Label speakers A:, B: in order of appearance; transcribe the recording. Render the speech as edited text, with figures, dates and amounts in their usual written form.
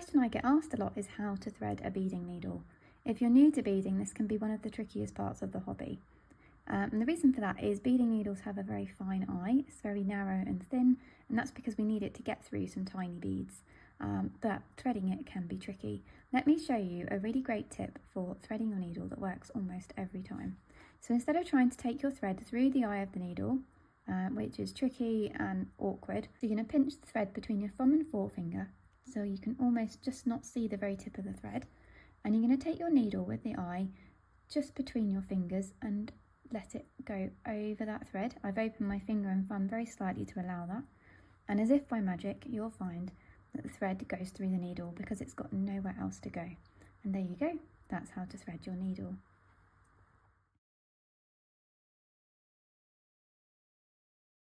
A: question I get asked a lot is how to thread a beading needle. If you're new to beading, this can be one of the trickiest parts of the hobby. And the reason for that is beading needles have a very fine eye. It's very narrow and thin, and that's because we need it to get through some tiny beads. But threading it can be tricky. Let me show you a really great tip for threading your needle that works almost every time. So instead of trying to take your thread through the eye of the needle, which is tricky and awkward, you're going to pinch the thread between your thumb and forefinger, so you can almost just not see the very tip of the thread. And you're going to take your needle with the eye just between your fingers and let it go over that thread. I've opened my finger and thumb very slightly to allow that. And as if by magic, you'll find that the thread goes through the needle because it's got nowhere else to go. And there you go. That's how to thread your needle.